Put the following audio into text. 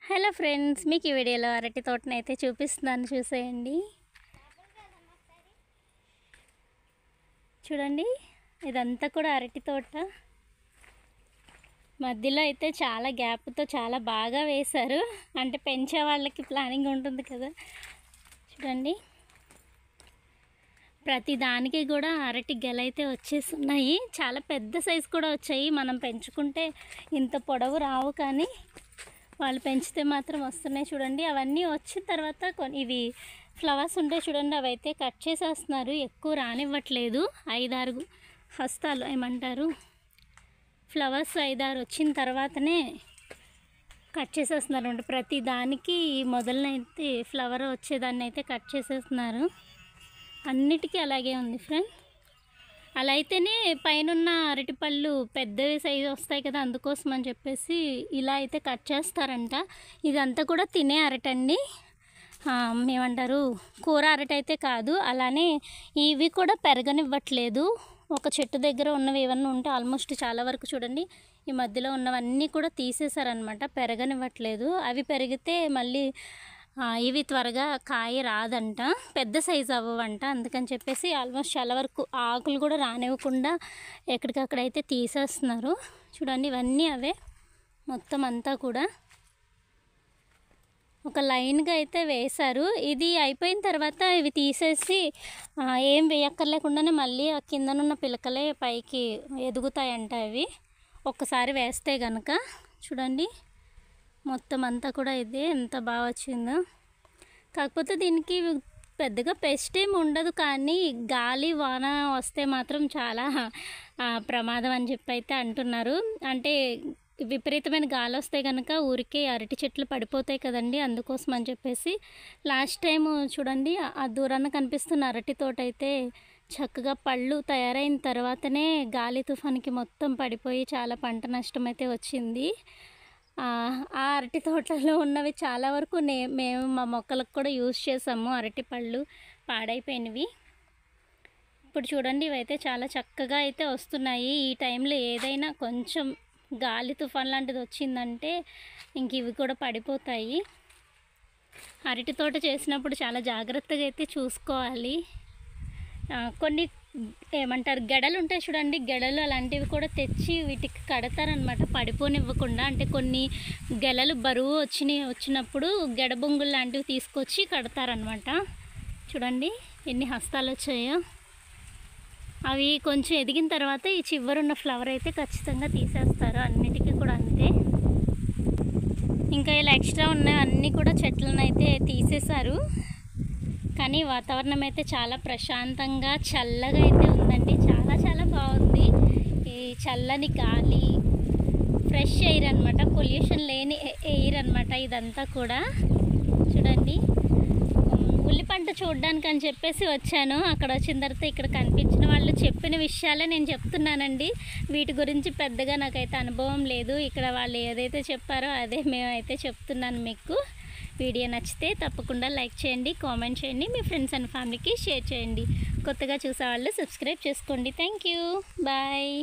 Hello friends, మీకు ఈ వీడియోలో అరటి తోటని అయితే చూపిస్తున్నాను, చూసేయండి. చూడండి, ఇదంతా కూడా అరటి తోట. మధ్యలో అయితే చాలా గ్యాప్తో చాలా బాగా వేశారు. అంటే పెంచే వాళ్ళకి ప్లానింగ్ ఉంటుంది కదా. చూడండి, ప్రతి దానికి కూడా అరటి గెలైతే వచ్చేస్తున్నాయి. చాలా పెద్ద సైజు కూడా వచ్చాయి. మనం పెంచుకుంటే ఇంత పొడవు రావు, కానీ వాళ్ళు పెంచితే మాత్రం వస్తున్నాయి. చూడండి, అవన్నీ వచ్చిన తర్వాత ఇవి ఫ్లవర్స్ ఉంటాయి చూడండి, అవి అయితే కట్ చేసేస్తున్నారు. ఎక్కువ రానివ్వట్లేదు. 5-6 హస్తాలు ఏమంటారు, ఫ్లవర్స్ 5-6 వచ్చిన తర్వాతనే కట్ చేసేస్తున్నారు. అంటే ప్రతి దానికి మొదలనైతే ఫ్లవర్ వచ్చేదాన్ని అయితే కట్ చేసేస్తున్నారు. అన్నిటికీ అలాగే ఉంది ఫ్రెండ్. అలా అయితేనే పైన అరటిపళ్ళు పెద్దవి సైజు వస్తాయి కదా, అందుకోసం అని చెప్పేసి ఇలా అయితే కట్ చేస్తారంట. ఇదంతా కూడా తినే అరటండి, ఏమంటారు, కూర అరటి అయితే కాదు. అలానే ఇవి కూడా పెరగనివ్వట్లేదు. ఒక చెట్టు దగ్గర ఉన్నవి ఏమన్నా ఉంటే ఆల్మోస్ట్ చాలా వరకు చూడండి, ఈ మధ్యలో ఉన్నవన్నీ కూడా తీసేశారనమాట. పెరగనివ్వట్లేదు. అవి పెరిగితే మళ్ళీ ఇవి త్వరగా కాయ రాదంట, పెద్ద సైజు అవ్వవంట. అందుకని చెప్పేసి ఆల్మోస్ట్ చాలా వరకు ఆకులు కూడా రానివ్వకుండా ఎక్కడికక్కడైతే తీసేస్తున్నారు. చూడండి, ఇవన్నీ అవే మొత్తం అంతా కూడా ఒక లైన్గా అయితే వేశారు. ఇది అయిపోయిన తర్వాత ఇవి తీసేసి ఏం వేయక్కర్లేకుండానే మళ్ళీ ఆ కిందనున్న పిలకలే పైకి ఎదుగుతాయంట. అవి ఒక్కసారి వేస్తే కనుక చూడండి, మొత్తం అంతా కూడా ఇదే ఎంత బాగా వచ్చిందో. కాకపోతే దీనికి పెద్దగా పెస్ట్ ఏమి ఉండదు, కానీ గాలి వాన వస్తే మాత్రం చాలా ప్రమాదం అని చెప్పి అయితే అంటున్నారు. అంటే విపరీతమైన గాలి వస్తే కనుక ఊరికే అరటి చెట్లు పడిపోతాయి కదండి, అందుకోసం అని చెప్పేసి. లాస్ట్ టైం చూడండి, ఆ దూరాన కనిపిస్తున్న అరటి తోట అయితే చక్కగా పళ్ళు తయారైన తర్వాతనే గాలి తుఫానికి మొత్తం పడిపోయి చాలా పంట నష్టం అయితే వచ్చింది. ఆ అరటి తోటలో ఉన్నవి చాలా వరకు మేము మా మొక్కలకు కూడా యూజ్ చేసాము. అరటి పళ్ళు పాడైపోయినవి. ఇప్పుడు చూడండి, ఇవైతే చాలా చక్కగా అయితే వస్తున్నాయి. ఈ టైంలో ఏదైనా కొంచెం గాలి తుఫాన్ లాంటిది వచ్చిందంటే ఇంక ఇవి కూడా పడిపోతాయి. అరటి తోట చేసినప్పుడు చాలా జాగ్రత్తగా అయితే చూసుకోవాలి. కొన్ని ఏమంటారు, గెడలు ఉంటాయి చూడండి, గెడలు అలాంటివి కూడా తెచ్చి వీటికి కడతారనమాట, పడిపోనివ్వకుండా. అంటే కొన్ని గెలలు బరువు వచ్చినప్పుడు గెడబొంగులు లాంటివి తీసుకొచ్చి కడతారనమాట. చూడండి ఎన్ని హస్తాలు వచ్చాయో. అవి కొంచెం ఎదిగిన తర్వాత ఈ చివరున్న ఫ్లవర్ అయితే ఖచ్చితంగా తీసేస్తారు. అన్నిటికీ కూడా అంతే. ఇంకా ఇలా ఎక్స్ట్రా ఉన్న అన్నీ కూడా చెట్లను అయితే తీసేశారు. కానీ వాతావరణం అయితే చాలా ప్రశాంతంగా చల్లగా అయితే ఉందండి. చాలా చాలా బాగుంది. ఈ చల్లని గాలి, ఫ్రెష్ ఎయిర్ అనమాట, పొల్యూషన్ లేని ఎయిర్ అనమాట ఇదంతా కూడా. చూడండి, ఉల్లి పంట చూడడానికి అని చెప్పేసి వచ్చాను. అక్కడ వచ్చిన తర్వాత ఇక్కడ కనిపించిన వాళ్ళు చెప్పిన విషయాలే నేను చెప్తున్నానండి. వీటి గురించి పెద్దగా నాకైతే అనుభవం లేదు. ఇక్కడ వాళ్ళు ఏదైతే చెప్పారో అదే మేమైతే చెప్తున్నాను మీకు. వీడియో నచ్చితే తప్పకుండా లైక్ చేయండి, కామెంట్ చేయండి, మీ ఫ్రెండ్స్ అండ్ ఫ్యామిలీకి షేర్ చేయండి. కొత్తగా చూసేవాళ్ళు సబ్స్క్రైబ్ చేసుకోండి. Thank you, bye.